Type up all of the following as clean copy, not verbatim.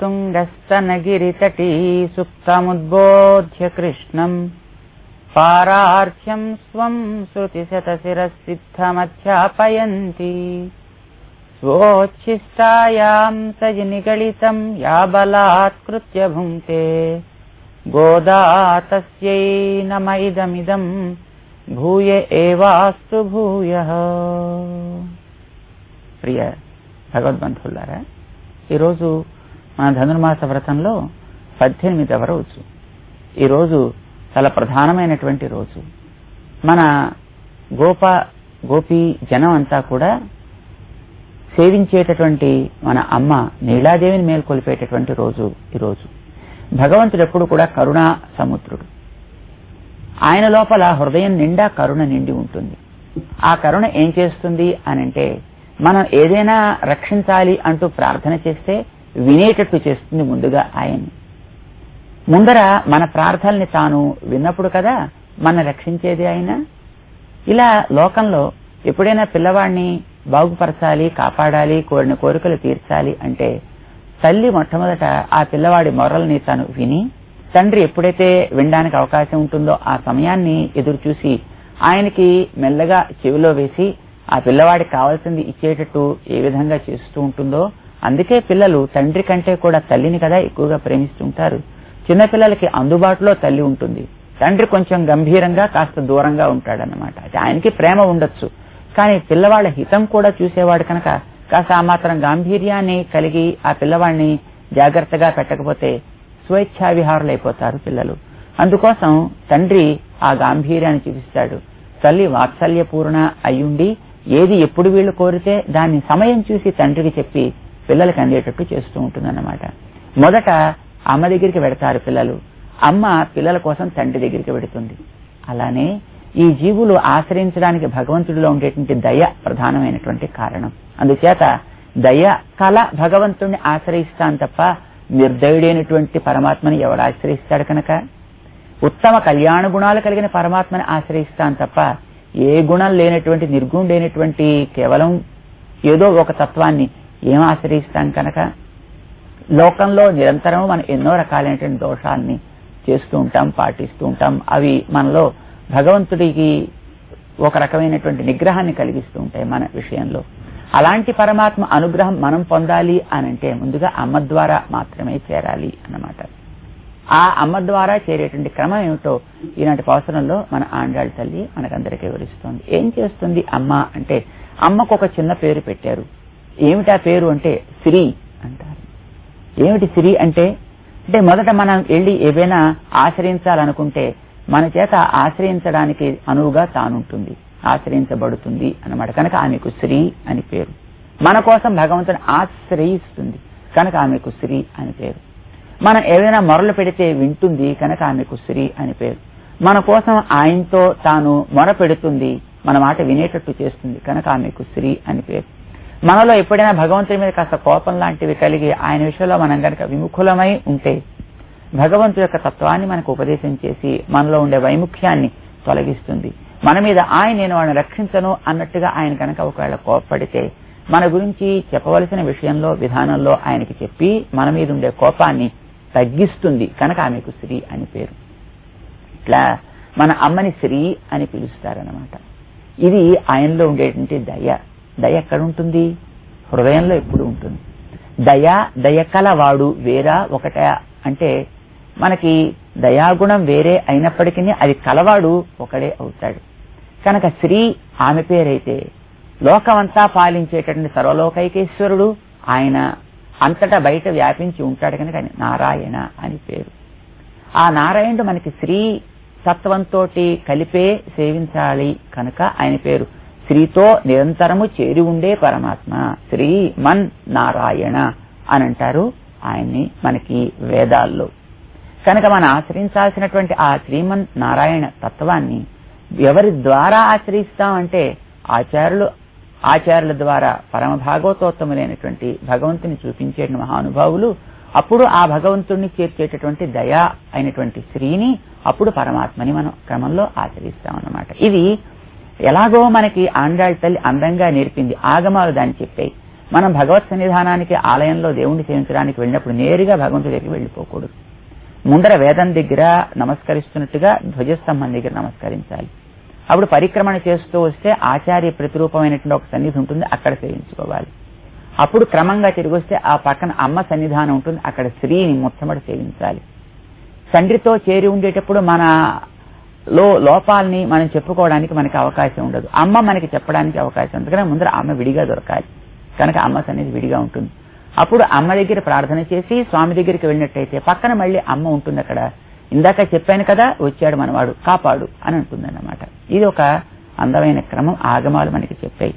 తుంగస్తనగిరితటీ సుప్తముద్బోధ్య కృష్ణం పారార్చ్యం స్వం శృతిశతశిరసిద్ధమధ్యాపయంతి స్వోచ్ఛిష్టాయాం సజి నిగళితం యా బలాత్కృత్య భుంక్తే గోదా తస్యై నమ ఇదమిదం భూయ ఏవాస్తు భూయః. ప్రియ భగవద్బంధువులారా, ఈరోజు మన ధనుర్మాస వ్రతంలో 18వ రోజు. ఈరోజు చాలా ప్రధానమైనటువంటి రోజు. మన గోపీ జనం అంతా కూడా సేవించేటటువంటి మన అమ్మ నీలాదేవిని మేల్కొల్పేటటువంటి రోజు ఈరోజు. భగవంతుడు ఎప్పుడు కూడా కరుణా సముద్రుడు. ఆయన లోపల హృదయం నిండా కరుణ నిండి ఉంటుంది. ఆ కరుణ ఏం చేస్తుంది అనంటే, మనం ఏదైనా రక్షించాలి అంటూ ప్రార్థన చేస్తే వినేటట్టు చేస్తుంది ముందుగా ఆయన్ని. ముందర మన ప్రార్థనల్ని తాను విన్నప్పుడు కదా మన రక్షించేది ఆయన. ఇలా లోకంలో ఎప్పుడైనా పిల్లవాడిని బాగుపరచాలి, కాపాడాలి, కోరిన కోరికలు తీర్చాలి అంటే తల్లి మొట్టమొదట ఆ పిల్లవాడి మొరల్ని తాను విని, తండ్రి ఎప్పుడైతే వినడానికి అవకాశం ఉంటుందో ఆ సమయాన్ని ఎదురు చూసి ఆయనకి మెల్లగా చెవిలో వేసి ఆ పిల్లవాడికి కావాల్సింది ఇచ్చేటట్టు ఏ విధంగా చేస్తూ ఉంటుందో, అందుకే పిల్లలు తండ్రి కంటే కూడా తల్లిని కదా ఎక్కువగా ప్రేమిస్తుంటారు. చిన్నపిల్లలకి అందుబాటులో తల్లి ఉంటుంది, తండ్రి కొంచెం గంభీరంగా కాస్త దూరంగా ఉంటాడన్నమాట. ఆయనకి ప్రేమ ఉండొచ్చు, కానీ పిల్లవాళ్ళ హితం కూడా చూసేవాడు కనుక కాస్త ఆ మాత్రం గాంభీర్యాన్ని కలిగి ఆ పిల్లవాడిని జాగ్రత్తగా పెట్టకపోతే స్వేచ్ఛా విహారులు అయిపోతారు పిల్లలు. అందుకోసం తండ్రి ఆ గాంభీర్యాన్ని చూపిస్తాడు. తల్లి వాత్సల్యపూర్ణ అయ్యుండి ఏది ఎప్పుడు వీళ్ళు కోరితే దాన్ని సమయం చూసి తండ్రికి చెప్పి పిల్లలకి అందేటట్టు చేస్తూ ఉంటుందన్నమాట. మొదట అమ్మ దగ్గరికి వెడతారు పిల్లలు, అమ్మ పిల్లల కోసం తండ్రి దగ్గరికి వెడుతుంది. అలానే ఈ జీవులు ఆశ్రయించడానికి భగవంతుడిలో ఉండేటువంటి దయ ప్రధానమైనటువంటి కారణం. అందుచేత దయ కల భగవంతుడిని ఆశ్రయిస్తాను తప్ప నిర్దయుడైనటువంటి పరమాత్మని ఎవడు ఆశ్రయిస్తాడు కనుక, ఉత్తమ కళ్యాణ గుణాలు కలిగిన పరమాత్మని ఆశ్రయిస్తాను తప్ప ఏ గుణం లేనటువంటి నిర్గుణుడైనటువంటి కేవలం ఏదో ఒక తత్వాన్ని ఏం ఆశ్రయిస్తాం కనుక. లోకంలో నిరంతరం మనం ఎన్నో రకాలైనటువంటి దోషాలని చేస్తూ ఉంటాం, పాటిస్తూ ఉంటాం. అవి మనలో భగవంతుడికి ఒక రకమైనటువంటి నిగ్రహాన్ని కలిగిస్తూ ఉంటాయి మన విషయంలో. అలాంటి పరమాత్మ అనుగ్రహం మనం పొందాలి అనంటే ముందుగా అమ్మ ద్వారా మాత్రమే చేరాలి అన్నమాట. ఆ అమ్మ ద్వారా చేరేటువంటి క్రమం ఏమిటో ఈనాటి పాసురంలో మన ఆండాళ్ళ తల్లి మనకందరికీ వివరిస్తోంది. ఏం చేస్తుంది అమ్మ అంటే, అమ్మకు ఒక చిన్న పేరు పెట్టారు. ఏమిటా పేరు అంటే శ్రీ అంటారు. ఏమిటి శ్రీ అంటే, మొదట మనం వెళ్ళి ఏవైనా ఆశ్రయించాలనుకుంటే మన చేత ఆశ్రయించడానికి అనువుగా తానుంటుంది, ఆశ్రయించబడుతుంది అన్నమాట. కనుక ఆమెకు శ్రీ అని పేరు. మన కోసం భగవంతుని ఆశ్రయిస్తుంది కనుక ఆమెకు శ్రీ అని పేరు. మనం ఏదైనా మొరలు పెడితే వింటుంది కనుక ఆమెకు శ్రీ అని పేరు. మన కోసం ఆయనతో తాను మొర పెడుతుంది, మన మాట వినేటట్టు చేస్తుంది కనుక ఆమెకు శ్రీ అని పేరు. మనలో ఎప్పుడైనా భగవంతుడి మీద కాస్త కోపం లాంటివి కలిగి ఆయన విషయంలో మనం కనుక విముఖులమై ఉంటే భగవంతుడి యొక్క తత్వాన్ని మనకు ఉపదేశం చేసి మనలో ఉండే వైముఖ్యాన్ని తొలగిస్తుంది. మన మీద నేను వాళ్ళని రక్షించను అన్నట్టుగా ఆయన కనుక ఒకవేళ కోపపడితే మన గురించి చెప్పవలసిన విషయంలో విధానంలో ఆయనకి చెప్పి మన మీద ఉండే కోపాన్ని తగ్గిస్తుంది కనుక ఆమెకు శ్రీ అని పేరు. ఇట్లా మన అమ్మని శ్రీ అని పిలుస్తారన్నమాట. ఇది ఆయనలో ఉండేటువంటి దయ. దయ ఎక్కడ ఉంటుంది? హృదయంలో ఎప్పుడు ఉంటుంది. దయ కలవాడు వేరా ఒకటే అంటే, మనకి దయాగుణం వేరే అయినప్పటికీ అది కలవాడు ఒకడే అవుతాడు. కనుక శ్రీ ఆమె పేరైతే లోకమంతా పాలించేటటువంటి సర్వలోకైకేశ్వరుడు ఆయన అంతటా బయట వ్యాపించి ఉంటాడు కనుక నారాయణ అని పేరు. ఆ నారాయణుడు మనకి శ్రీ తత్వంతో కలిపే సేవించాలి కనుక ఆయన పేరు. శ్రీతో నిరంతరము చేరి ఉండే పరమాత్మ శ్రీమన్ నారాయణ అని అంటారు ఆయన్ని మనకి వేదాల్లో. కనుక మనం ఆశ్రయించాల్సినటువంటి ఆ శ్రీమన్ నారాయణ తత్వాన్ని ఎవరి ద్వారా ఆశ్రయిస్తామంటే ఆచార్యుల ద్వారా పరమ భాగవతోత్తములైనటువంటి భగవంతుని చూపించే మహానుభావులు. అప్పుడు ఆ భగవంతుడిని చేర్చేటటువంటి దయా అయినటువంటి శ్రీని, అప్పుడు పరమాత్మని మనం క్రమంలో ఆచరిస్తామన్నమాట. ఇది ఎలాగో మనకి ఆండాళ్ళ తల్లి అందంగా నేర్పింది. ఆగమాలు దాన్ని చెప్పాయి. మనం భగవత్ సన్నిధానానికి ఆలయంలో దేవుణ్ణి సేవించడానికి వెళ్ళినప్పుడు నేరుగా భగవంతుడి దగ్గరికి వెళ్ళిపోకూడదు. ముందర వేదం దగ్గర నమస్కరిస్తున్నట్టుగా ధ్వజస్తంభం దగ్గర నమస్కరించాలి. అప్పుడు పరిక్రమణ చేస్తూ వస్తే ఆచార్య ప్రతిరూపమైనటువంటి ఒక సన్నిధి ఉంటుంది, అక్కడ సేవించుకోవాలి. అప్పుడు క్రమంగా తిరిగి వస్తే ఆ పక్కన అమ్మ సన్నిధానం ఉంటుంది, అక్కడ శ్రీని మొట్టమొదటి సేవించాలి. తండ్రితో చేరి ఉండేటప్పుడు మన లోపాలని మనం చెప్పుకోవడానికి మనకి అవకాశం ఉండదు, అమ్మ మనకి చెప్పడానికి అవకాశం ఉంటుంది. కానీ ముందర అమ్మ విడిగా దొరకాలి, కనుక అమ్మ సన్నిధి విడిగా ఉంటుంది. అప్పుడు అమ్మ దగ్గర ప్రార్థన చేసి స్వామి దగ్గరికి వెళ్ళినట్టయితే పక్కన మళ్ళీ అమ్మ ఉంటుంది. అక్కడ ఇందాక చెప్పాను కదా, వచ్చాడు మనవాడు కాపాడు అని అంటుందన్నమాట. ఇది ఒక అందమైన క్రమం, ఆగమాలు మనకి చెప్పాయి.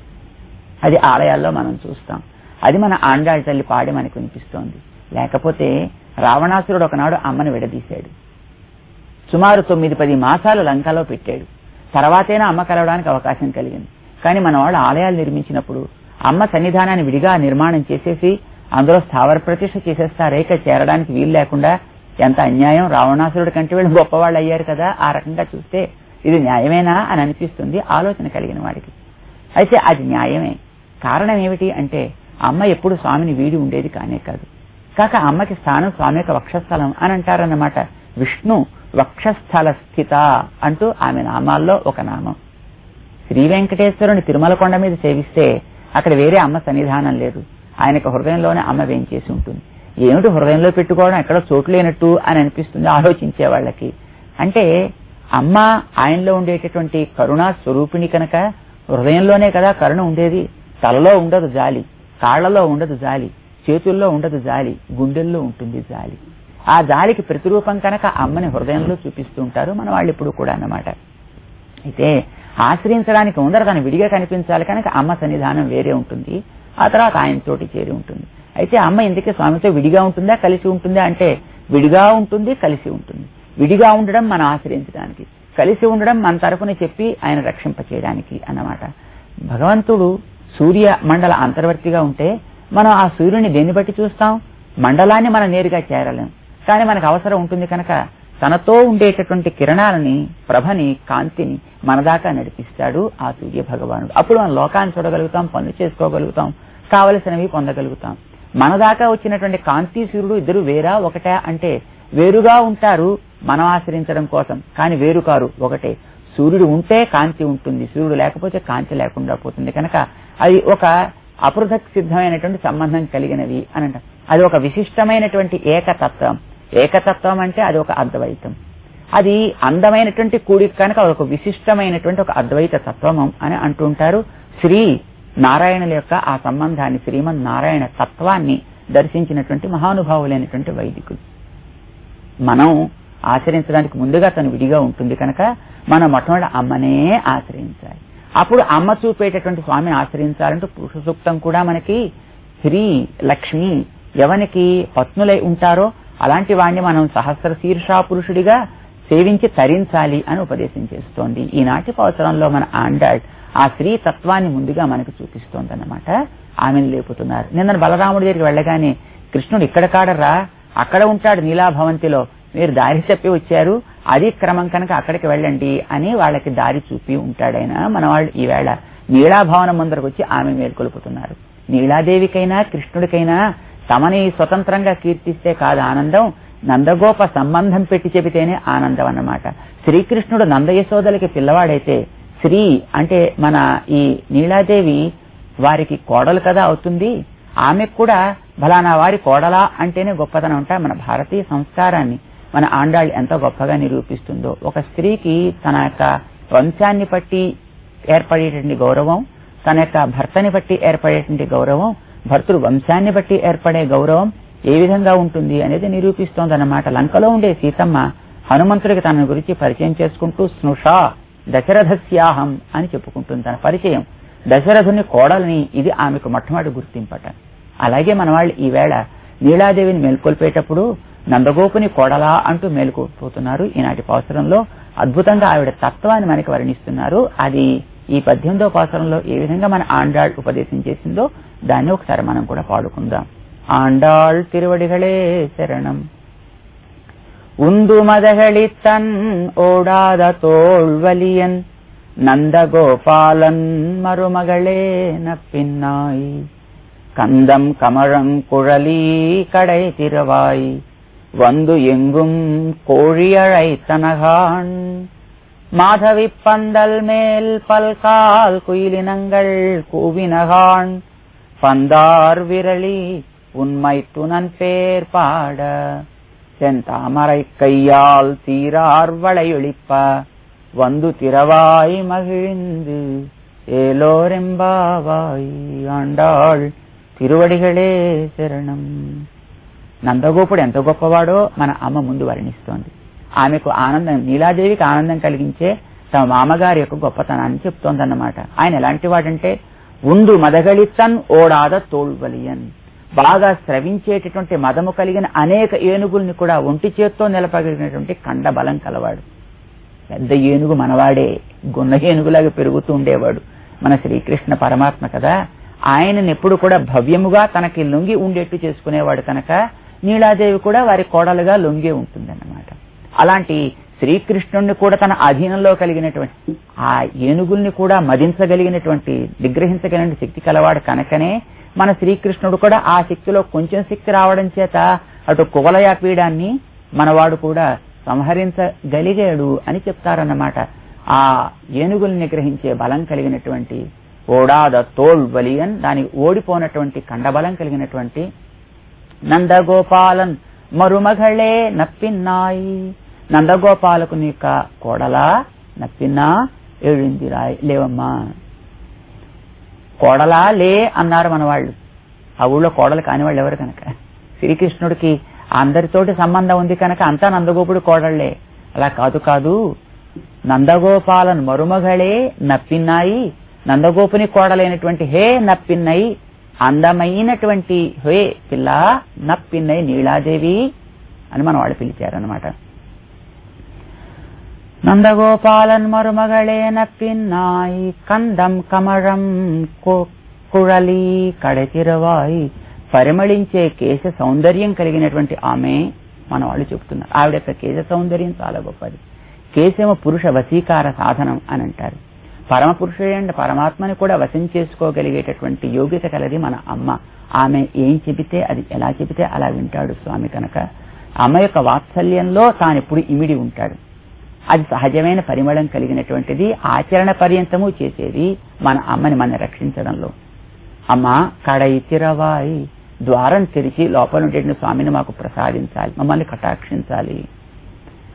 అది ఆలయాల్లో మనం చూస్తాం. అది మన ఆండాళ్ళ తల్లి పాడి మనకు వినిపిస్తోంది. లేకపోతే రావణాసురుడు ఒకనాడు అమ్మని విడదీశాడు. సుమారు 9-10 మాసాలు లంకలో పెట్టాడు. తర్వాతైనా అమ్మ కలవడానికి అవకాశం కలిగింది. కానీ మన వాళ్ళు ఆలయాలు నిర్మించినప్పుడు అమ్మ సన్నిధానాన్ని విడిగా నిర్మాణం చేసేసి అందులో స్థావర ప్రతిష్ఠ చేసేస్తారే, చేరడానికి వీలు లేకుండా ఎంత అన్యాయం. రావణాసురుడి కంటే వీళ్ళు గొప్పవాళ్ళు అయ్యారు కదా. ఆ రకంగా చూస్తే ఇది న్యాయమేనా అని అనిపిస్తుంది ఆలోచన కలిగిన వాడికి. అయితే అది న్యాయమే. కారణం ఏమిటి అంటే అమ్మ ఎప్పుడు స్వామిని వీడి ఉండేది కానే కాదు. కాక అమ్మకి స్థానం స్వామి యొక్క వక్షస్థలం అని అంటారన్నమాట. విష్ణు వక్షస్థల స్థిత అంటూ ఆమె నామాల్లో ఒక నామం. శ్రీ వెంకటేశ్వరుని తిరుమల కొండ మీద సేవిస్తే అక్కడ వేరే అమ్మ సన్నిధానం లేదు, ఆయనకు హృదయంలోనే అమ్మ వేంచేసి ఉంటుంది. ఏమిటి హృదయంలో పెట్టుకోవడం, ఎక్కడో చోటు లేనట్టు అని అనిపిస్తుంది ఆలోచించే వాళ్ళకి. అంటే అమ్మ ఆయనలో ఉండేటటువంటి కరుణా స్వరూపిణి కనుక హృదయంలోనే కదా కరుణ ఉండేది. తలలో ఉండదు జాలి, కాళ్లలో ఉండదు జాలి, చేతుల్లో ఉండదు జాలి, గుండెల్లో ఉంటుంది జాలి. ఆ జాలికి ప్రతిరూపం కనుక అమ్మని హృదయంలో చూపిస్తూ ఉంటారు మన వాళ్ళు ఇప్పుడు కూడా అన్నమాట. అయితే ఆశ్రయించడానికి ముందర తను విడిగా కనిపించాలి కనుక అమ్మ సన్నిధానం వేరే ఉంటుంది, ఆ తర్వాత ఆయనతోటి చేరి ఉంటుంది. అయితే అమ్మ ఇందుకే స్వామితో విడిగా ఉంటుందా కలిసి ఉంటుందా అంటే విడిగా ఉంటుంది, కలిసి ఉంటుంది. విడిగా ఉండడం మనం ఆశ్రయించడానికి, కలిసి ఉండడం మన తరఫున చెప్పి ఆయన రక్షింపచేయడానికి అన్నమాట. భగవంతుడు సూర్య మండల అంతర్వర్తిగా ఉంటే మనం ఆ సూర్యుని దేన్ని బట్టి చూస్తాం? మండలాన్ని మనం నేరుగా చేరలేం, కానీ మనకు అవసరం ఉంటుంది కనుక తనతో ఉండేటటువంటి కిరణాలని, ప్రభని, కాంతిని మన దాకా నడిపిస్తాడు ఆ సూర్య భగవానుడు. అప్పుడు మనం లోకాన్ని చూడగలుగుతాం, పనులు చేసుకోగలుగుతాం, కావలసినవి పొందగలుగుతాం. మన దాకా వచ్చినటువంటి కాంతి సూర్యుడు ఇద్దరు వేరా ఒకటే అంటే వేరుగా ఉంటారు మనం ఆశ్రయించడం కోసం, కానీ వేరు కారు, ఒకటే. సూర్యుడు ఉంటే కాంతి ఉంటుంది, సూర్యుడు లేకపోతే కాంతి లేకుండా పోతుంది. కనుక అది ఒక అపృథక్ సిద్ధమైనటువంటి సంబంధం కలిగినవి అని అంటాం. అది ఒక విశిష్టమైనటువంటి ఏకతత్వం. ఏకతత్వం అంటే అది ఒక అద్వైతం. అది అందమైనటువంటి కూడిక కనుక ఒక విశిష్టమైనటువంటి ఒక అద్వైత తత్వం అని అంటుంటారు. శ్రీ నారాయణుల యొక్క ఆ సంబంధాన్ని, శ్రీమన్ నారాయణ తత్వాన్ని దర్శించినటువంటి మహానుభావులైనటువంటి వైదికులు. మనం ఆచరించడానికి ముందుగా తను విడిగా ఉంటుంది కనుక మనం మొట్టమొదటి అమ్మనే ఆశ్రయించాలి. అప్పుడు అమ్మ చూపేటటువంటి స్వామిని ఆశ్రయించాలంటూ పురుష సూక్తం కూడా మనకి శ్రీ లక్ష్మి ఎవనికి పత్నులై ఉంటారో అలాంటి వాడిని మనం సహస్ర శీర్షా పురుషుడిగా సేవించి తరించాలి అని ఉపదేశం చేస్తోంది. ఈనాటి సంవత్సరంలో మన ఆండాళ్ ఆ స్త్రీ తత్వాన్ని ముందుగా మనకు చూపిస్తోందన్నమాట. ఆమెను లేపుతున్నారు. నిన్న బలరాముడి దగ్గరికి వెళ్ళగానే కృష్ణుడు ఇక్కడ కాడరా, అక్కడ ఉంటాడు నీలాభవంతిలో, మీరు దారి చెప్పి వచ్చారు, అది క్రమం కనుక అక్కడికి వెళ్ళండి అని వాళ్ళకి దారి చూపి ఉంటాడైనా. మన వాళ్ళు ఈవేళ నీలాభవనం ముందరకు వచ్చి ఆమె మేల్కొల్పుతున్నారు. నీలాదేవికైనా కృష్ణుడికైనా తమని స్వతంత్రంగా కీర్తిస్తే కాదు ఆనందం, నందగోప సంబంధం పెట్టి చెబితేనే ఆనందం అన్నమాట. శ్రీకృష్ణుడు నందయశోదలకి పిల్లవాడైతే శ్రీ అంటే మన ఈ నీలాదేవి వారికి కోడలు కదా అవుతుంది. ఆమెకు కూడా బలానా వారి కోడలా అంటేనే గొప్పతనం ఉంటా. మన భారతీయ సంస్కారాన్ని మన ఆండాళ్ళు ఎంత గొప్పగా నిరూపిస్తుందో. ఒక స్త్రీకి తన యొక్క వంశాన్ని బట్టి ఏర్పడేటువంటి గౌరవం, తన యొక్క భర్తని బట్టి ఏర్పడేటువంటి గౌరవం, భర్తృ వంశాన్ని బట్టి ఏర్పడే గౌరవం ఏ విధంగా ఉంటుంది అనేది నిరూపిస్తోందన్నమాట. లంకలో ఉండే సీతమ్మ హనుమంతుడికి తన గురించి పరిచయం చేసుకుంటూ స్నుషా దశరథస్యాహం అని చెప్పుకుంటుంది. తన పరిచయం దశరథుని కోడలని, ఇది ఆమెకు మొట్టమొదటి గుర్తింపట. అలాగే మన వాళ్ళు ఈవేళ నీలాదేవిని మేల్కొల్పేటప్పుడు నందగోపుని కోడలా అంటూ మేల్కొల్పోతున్నారు. ఈనాటి పాసురంలో అద్భుతంగా ఆవిడ తత్వాన్ని మనకి వర్ణిస్తున్నారు. అది ఈ 18వ పాసురంలో ఏ విధంగా మన ఆండాళ్ ఉపదేశం చేసిందో దాన్ని ఒకసారి మనం కూడా పాడుకుందాం. ఆండాళ్ తిరువడిகளே శరణం. உந்து மதகளித்தன் ஓடாத தோல்வலியன் நந்தகோபாலன் மருமகளே நப்பின்னாய் கந்தம் கமழங் குழலி கடை திறவாய் வந்து எங்கும் கோழியழைத்தனகான் மாதவி பந்தல் மேல் பல்கால் குயிலினங்கள் கூவினகான் பந்தார் விரலி உண்மை துணன் பேர் பாட செந்தாமரை கையால் சீரார் வளையொழிப்ப வந்து திறவாய் மகிழ்ந்து ఏలోరెంబావాయి ఆండాళ్ తిరువడిగళే శరణం. నందగోపుడు ఎంత గొప్పవాడో మన అమ్మ ముందు వర్ణిస్తోంది. ఆమెకు ఆనందం, నీలాదేవికి ఆనందం కలిగించే తమ మామగారి యొక్క గొప్పతనాన్ని చెప్తోందన్నమాట. ఆయన ఎలాంటి వాడంటే ఉండు మదగళితన్ ఓడాద తోల్వలియన్, బాగా స్రవించేటటువంటి మదము కలిగిన అనేక ఏనుగుల్ని కూడా ఒంటి చేత్తో నిలపగలిగినటువంటి కండ బలం కలవాడు. పెద్ద ఏనుగు మనవాడే, గున్న ఏనుగులాగా పెరుగుతూ ఉండేవాడు మన శ్రీకృష్ణ పరమాత్మ కదా. ఆయనని ఎప్పుడు కూడా భవ్యముగా తనకి లొంగి ఉండేట్టు చేసుకునేవాడు కనుక నీలాదేవి కూడా వారి కోడలుగా లొంగే ఉంటుందన్నమాట. అలాంటి శ్రీకృష్ణుణ్ణి కూడా తన అధీనంలో కలిగినటువంటి ఆ ఏనుగుల్ని కూడా మదించగలిగినటువంటి, నిగ్రహించగలిగిన శక్తి కలవాడు కనుకనే మన శ్రీకృష్ణుడు కూడా ఆ శక్తిలో కొంచెం శక్తి రావడం చేత అటు కువలయాపీడాన్ని మనవాడు కూడా సంహరించగలిగాడు అని చెప్తారన్నమాట. ఆ ఏనుగుల్ని నిగ్రహించే బలం కలిగినటువంటి ఓడాద తోల్ వలియన్, దానికి ఓడిపోనటువంటి కండబలం కలిగినటువంటి నందగోపాలన్ మరుమగళే నప్పిన్నాయి, నందగోపాలకు యొక్క కోడలా నప్పిన్నా ఏడిందిరా లేవమ్మా. కోడలా లే అన్నారు మన వాళ్ళు. ఆ ఊళ్ళో కోడలు కాని వాళ్ళు ఎవరు కనుక శ్రీకృష్ణుడికి అందరితోటి సంబంధం ఉంది కనుక అంతా నందగోపుడు కోడళ్లే. అలా కాదు కాదు, నందగోపాలన్ మరుమగళే నప్పిన్నాయి, నందగోపుని కోడలైనటువంటి హే నప్పిన్నయి, అందమైనటువంటి హే పిల్ల నప్పిన్నయి నీలాదేవి అని మన వాళ్ళు పిలిచారనమాట. నందగోపాలన్ మరుమగళే నప్పిన్నాయి కందం కమళం కుళలి కడతిరవాయి, పరిమళించే కేశ సౌందర్యం కలిగినటువంటి ఆమె మన వాళ్ళు చెబుతున్నారు. ఆవిడ యొక్క కేశ సౌందర్యం చాలా గొప్పది. కేశము పురుష వశీకార సాధనం అని అంటారు. పరమ పురుషుడైన పరమాత్మని కూడా వశం చేసుకోగలిగేటటువంటి యోగ్యత కలది మన అమ్మ. ఆమె ఏం చెబితే అది, ఎలా చెబితే అలా వింటాడు స్వామి కనుక అమ్మ యొక్క వాత్సల్యంలో తానెప్పుడు ఇమిడి ఉంటాడు. అది సహజమైన పరిమళం కలిగినటువంటిది, ఆచరణ పర్యంతము చేసేది మన అమ్మని మన రక్షించడంలో. అమ్మ కడై తిరవాయి, ద్వారం తెరిచి లోపల ఉండే స్వామిని మాకు ప్రసాదించాలి, మమ్మల్ని కటాక్షించాలి.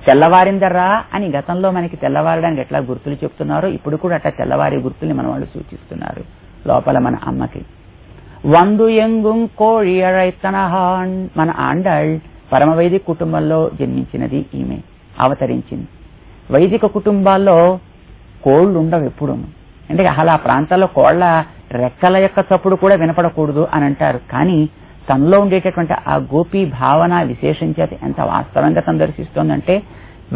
తెల్లవారిందర్రా అని గతంలో మనకి తెల్లవారడానికి ఎట్లా గుర్తులు చెప్తున్నారో ఇప్పుడు కూడా అట్లా తెల్లవారి గుర్తుల్ని మన వాళ్ళు సూచిస్తున్నారు లోపల మన అమ్మకి. వందు ఎంగుం కోళి అழைத்தனகான், మన ఆండాళ్ పరమ వైదిక కుటుంబంలో జన్మించినది ఈమె, అవతరించింది. వైదిక కుటుంబాల్లో కోళ్లు ఉండవు ఎప్పుడు. అంటే అలా ప్రాంతాల్లో కోళ్ల రెక్కల యొక్క చప్పుడు కూడా వినపడకూడదు అని అంటారు. కానీ తనలో ఉండేటటువంటి ఆ గోపీ భావన విశేషం చేత ఎంత వాస్తవంగా తను దర్శిస్తోందంటే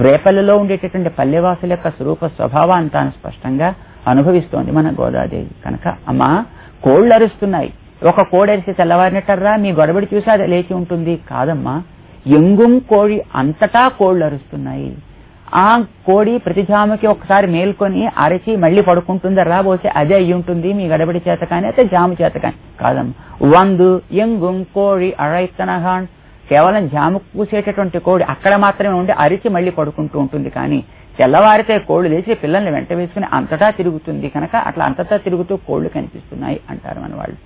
రేపల్లిలో ఉండేటటువంటి పల్లెవాసుల యొక్క స్వరూప స్వభావాన్ని తాను స్పష్టంగా అనుభవిస్తోంది మన గోదాదేవి కనుక. అమ్మా కోళ్లు అరుస్తున్నాయి, ఒక కోడరిసి తెల్లవారినట్టర్రా మీ గొడబడి చూసి అది లేచి ఉంటుంది కాదమ్మా, ఎంగుం కోడి అంతటా కోళ్లు అరుస్తున్నాయి. ఆ కోడి ప్రతి జాముకి ఒకసారి మేల్కొని అరచి మళ్లీ పడుకుంటుందర్రా, పోతే అదే అయ్యి ఉంటుంది మీ గడబడి చేత కానీ అయితే జాము చేత కానీ కాదమ్మా. వందు ఎంగుం కోడి అழைத்தனகான், కేవలం జాము కూసేటటువంటి కోడి అక్కడ మాత్రమే ఉండి అరిచి మళ్లీ పడుకుంటూ ఉంటుంది. కానీ తెల్లవారితే కోళ్లు లేచి పిల్లల్ని వెంట వేసుకుని అంతటా తిరుగుతుంది కనుక అట్లా అంతటా తిరుగుతూ కోళ్లు కనిపిస్తున్నాయి అంటారు మన వాళ్ళు.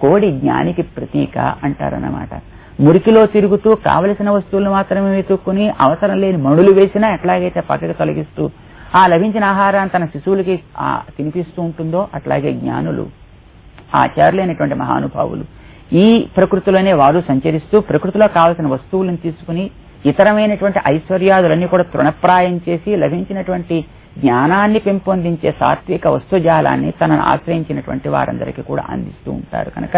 కోడి జ్ఞానికి ప్రతీక అంటారన్నమాట. మురికిలో తిరుగుతూ కావలసిన వస్తువులు మాత్రమే వెతుక్కుని అవసరం లేని మణులు వేసినా ఎట్లాగైతే పక్కకి తొలగిస్తూ ఆ లభించిన ఆహారాన్ని తన శిశువులకి తినిపిస్తూ ఉంటుందో అట్లాగే జ్ఞానులు, ఆచార్యులైనటువంటి మహానుభావులు ఈ ప్రకృతిలోనే వారు సంచరిస్తూ ప్రకృతిలో కావలసిన వస్తువులను తీసుకుని ఇతరమైనటువంటి ఐశ్వర్యాదులన్నీ కూడా తృణప్రాయం చేసి లభించినటువంటి జ్ఞానాన్ని పెంపొందించే సాత్విక వస్తుజాలాన్ని తనను ఆశ్రయించినటువంటి వారందరికీ కూడా అందిస్తూ ఉంటారు కనుక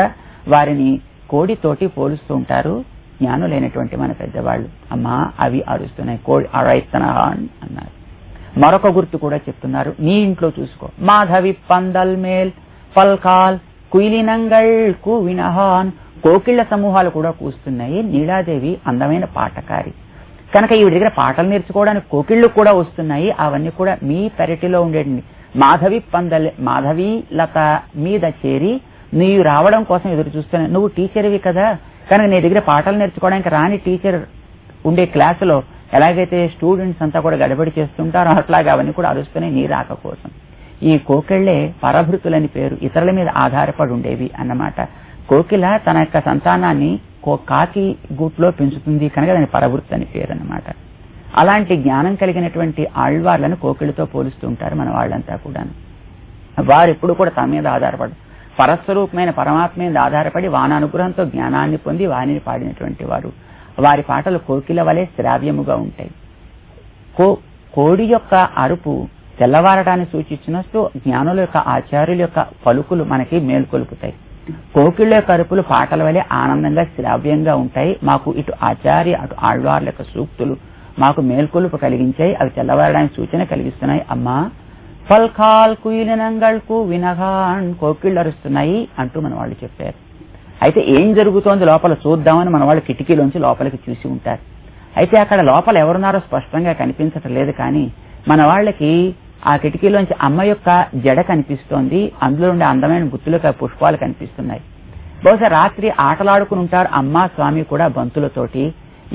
వారిని కోడితోటి పోలుస్తూ ఉంటారు జ్ఞానులైనటువంటి మన పెద్దవాళ్ళు. అమ్మా అవి అరుస్తున్నాయి, కోడి అழைத்தனகான் అన్నారు. మరొక గుర్తు కూడా చెప్తున్నారు, నీ ఇంట్లో చూసుకో. మాధవి పందల్ మేల్ పల్కాల్ కుయిలినంగల్ కూవినహాన్, కోకిళ్ల సమూహాలు కూడా కూస్తున్నాయి. నీలాదేవి అందమైన పాటకారి కనుక ఈవిడ దగ్గర పాటలు నేర్చుకోవడానికి కోకిళ్లు కూడా వస్తున్నాయి. అవన్నీ కూడా మీ పెరటిలో ఉండేటండి మాధవి పందల్, మాధవి లత మీద చేరి నీవు రావడం కోసం ఎదురు చూస్తున్నాను. నువ్వు టీచర్వి కదా, కనుక నీ దగ్గర పాఠాలు నేర్చుకోవడానికి రాని టీచర్ ఉండే క్లాసులో ఎలాగైతే స్టూడెంట్స్ అంతా కూడా గడబడి చేస్తుంటారో అట్లాగా అవన్నీ కూడా అరుస్తున్నాయి నీ రాక కోసం. ఈ కోకిళ్లే పరభృతులని పేరు, ఇతరుల మీద ఆధారపడి ఉండేవి అన్నమాట. కోకిల తన యొక్క సంతానాన్ని కాకి గూట్లో పెంచుతుంది కనుక దాని పరభృత్ అని పేరు అన్నమాట. అలాంటి జ్ఞానం కలిగినటువంటి ఆళ్వార్లను కోకిలతో పోలుస్తూ ఉంటారు మన వాళ్ళంతా కూడా. వారు ఎప్పుడు కూడా తమ మీద ఆధారపడు, పరస్వరూపమైన పరమాత్మ మీద ఆధారపడి వానానుగ్రహంతో జ్ఞానాన్ని పొంది వాణిని పాడినటువంటి వారు. వారి పాటలు కోకిల వలె శ్రావ్యముగా ఉంటాయి. కోడి యొక్క అరుపు తెల్లవారటాన్ని సూచించినట్టు జ్ఞానుల యొక్క ఆచార్యుల యొక్క పలుకులు మనకి మేల్కొలుపుతాయి. కోకిళ్ళ యొక్క అరుపులు పాటల వలె ఆనందంగా శ్రావ్యంగా ఉంటాయి. మాకు ఇటు ఆచార్య అటు ఆళ్వార్ల యొక్క సూక్తులు మాకు మేల్కొలుపు కలిగించాయి, అవి తెల్లవారడానికి సూచన కలిగిస్తున్నాయి. అమ్మా ఫల్కాల్ కుయిలినంగళ్కు వినగాన్ కోకిళ్ళు అరుస్తున్నాయి అంటూ మన వాళ్ళు చెప్పారు. అయితే ఏం జరుగుతోంది లోపల చూద్దామని మన వాళ్ళు కిటికీలోంచి లోపలికి చూసి ఉంటారు. అయితే అక్కడ లోపల ఎవరున్నారో స్పష్టంగా కనిపించటం లేదు, కానీ మన వాళ్ళకి ఆ కిటికీలోంచి అమ్మ యొక్క జడ కనిపిస్తోంది, అందులో ఉండే అందమైన గుత్తులుగా పుష్పాలు కనిపిస్తున్నాయి. బహుశా రాత్రి ఆటలాడుకుని ఉంటారు అమ్మ స్వామి కూడా బంతులతోటి.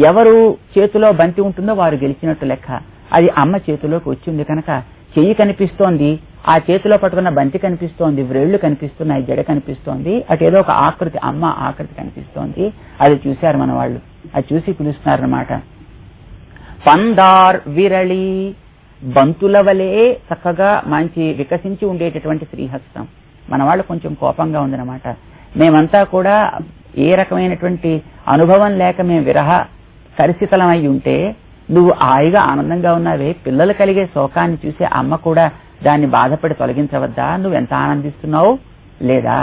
ఎవరు చేతిలో బంతి ఉంటుందో వారు గెలిచినట్టు లెక్క. అది అమ్మ చేతిలోకి వచ్చింది కనుక చెయ్యి కనిపిస్తోంది, ఆ చేతిలో పట్టుకున్న బంతి కనిపిస్తోంది, వ్రేళ్లు కనిపిస్తున్నాయి, జడ కనిపిస్తోంది, అటు ఏదో ఒక ఆకృతి అమ్మ ఆకృతి కనిపిస్తోంది. అది చూశారు మన వాళ్ళు, అది చూసి పిలుస్తున్నారన్నమాట. పందార్ విరళి, బంతుల వలే చక్కగా మంచి వికసించి ఉండేటటువంటి శ్రీహస్తం. మన వాళ్ళు కొంచెం కోపంగా ఉందన్నమాట. మేమంతా కూడా ఏ రకమైనటువంటి అనుభవం లేక మేము విరహ పరిస్థితులమై ఉంటే నువ్వు హాయిగా ఆనందంగా ఉన్నావే, పిల్లలు కలిగే శోకాన్ని చూసి అమ్మ కూడా దాన్ని బాధపడి తొలగించవద్దా, నువ్వెంత ఆనందిస్తున్నావు లేదా.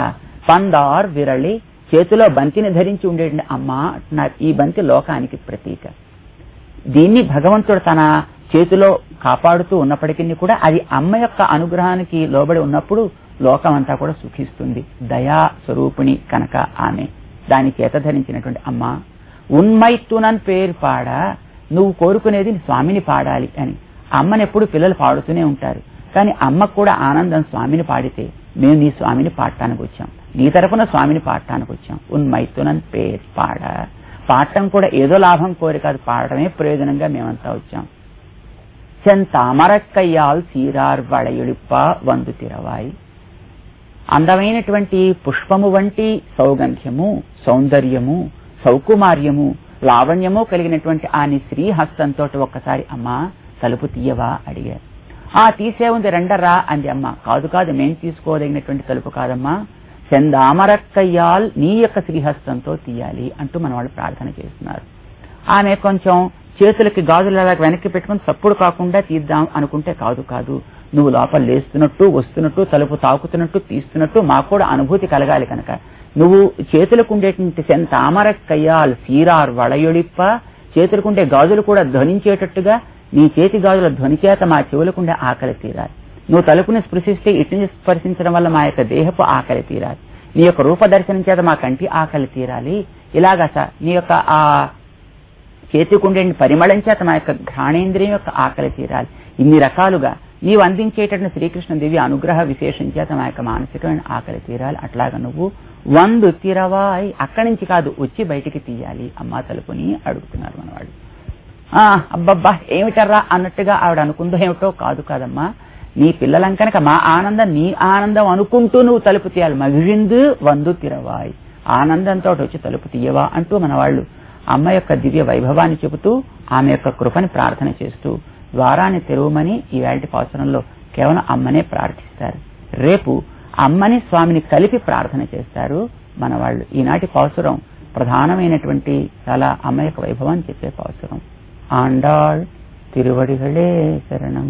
పందార్ విరళి, చేతిలో బంతిని ధరించి ఉండేటువంటి అమ్మ, ఈ బంతి లోకానికి ప్రతీక. దీన్ని భగవంతుడు తన చేతిలో కాపాడుతూ ఉన్నప్పటికీ కూడా అది అమ్మ యొక్క అనుగ్రహానికి లోబడి ఉన్నప్పుడు లోకం అంతా కూడా సుఖిస్తుంది. దయా స్వరూపిణి కనుక ఆమె, దాని చేత ధరించినటువంటి అమ్మ. ఉన్మైతునన్ పేరు పాడ, నువ్వు కోరుకునేది స్వామిని పాడాలి అని. అమ్మని ఎప్పుడు పిల్లలు పాడుతూనే ఉంటారు, కానీ అమ్మకు కూడా ఆనందం స్వామిని పాడితే మేము నీ స్వామిని పాడటానికి వచ్చాం, నీ తరపున స్వామిని పాడటానికి వచ్చాం. ఉన్మైతునన్ పేరు పాడ, పాడటం కూడా ఏదో లాభం కోరి కాదు, పాడటమే ప్రయోజనంగా మేమంతా వచ్చాం. చెంతామరక్కయ్యాల్ సీరార్ వళయుడిప్ప వందు తిరవాయి, అందమైనటువంటి పుష్పము వంటి సౌగంధ్యము, సౌందర్యము, సౌకుమార్యము, లావణ్యము కలిగినటువంటి ఆ నీ శ్రీహస్తంతో ఒక్కసారి అమ్మా తలుపు తీయవా అడిగారు. తీసే ఉంది రెండరా అంది అమ్మ. కాదు కాదు, మేం తీసుకోదగినటువంటి తలుపు కాదమ్మా, చందామరక్కయ్యాల్ నీ యొక్క శ్రీహస్తంతో తీయాలి అంటూ మన వాళ్ళు ప్రార్థన చేస్తున్నారు. ఆమె కొంచెం చేతులకి గాజులు అలా వెనక్కి పెట్టుకుని చప్పుడు కాకుండా తీద్దాం అనుకుంటే కాదు కాదు, నువ్వు లోపల లేస్తున్నట్టు వస్తున్నట్టు తలుపు తాకుతున్నట్టు తీస్తున్నట్టు మాకు కూడా అనుభూతి కలగాలి కనుక నువ్వు చేతులకు ఉండేటువంటి తామరక్కయ్యాల్ సీరార్ వళయొడిప్ప, చేతులకుండే గాజులు కూడా ధ్వనించేటట్టుగా నీ చేతి గాజుల ధ్వని చేత మా చెవులకుండే ఆకలి తీరాలి. నువ్వు తలుపుని స్పృశిస్తే ఇటుని స్పర్శించడం వల్ల మా యొక్క దేహపు ఆకలి తీరాలి, నీ యొక్క రూపదర్శనం చేత మా కంటి ఆకలి తీరాలి. ఇలాగా నీ యొక్క ఆ చేతికుండే పరిమళం చేత మా యొక్క ఘ్రాణేంద్రియం యొక్క ఆకలి తీరాలి. ఇన్ని రకాలుగా నీవు అందించేటటువంటి శ్రీకృష్ణ దివ్య అనుగ్రహ విశేషం చేత మా యొక్క మానసికమైన ఆకలి తీరాలి. అట్లాగా నువ్వు వందు తిరవాయి, అక్కడి నుంచి కాదు వచ్చి బయటికి తీయాలి అమ్మా తలుపుని అడుగుతున్నారు మనవాళ్ళు. అబ్బబ్బా ఏమిటర్రా అన్నట్టుగా ఆవిడ అనుకుందో ఏమిటో, కాదు కాదమ్మా, నీ పిల్లలం కనుక మా ఆనందం నీ ఆనందం అనుకుంటూ నువ్వు తలుపు తీయాలి. మగిழிందు వందు తిరవాయి, ఆనందంతో వచ్చి తలుపు తీయవా అంటూ మన వాళ్ళు అమ్మ యొక్క దివ్య వైభవాన్ని చెబుతూ ఆమె యొక్క కృపని ప్రార్థన చేస్తూ ద్వారాన్ని తెరవమని ఈవేళ పాసురంలో కేవలం అమ్మనే ప్రార్థిస్తారు. రేపు అమ్మని స్వామిని కలిపి ప్రార్థన చేస్తారు మన వాళ్ళు. ఈనాటి పాసురం ప్రధానమైనటువంటి చాలా అమ్మ యొక్క వైభవాన్ని చెప్పే పాసురం. ఆండాళ్ తిరువడిగళే శరణం.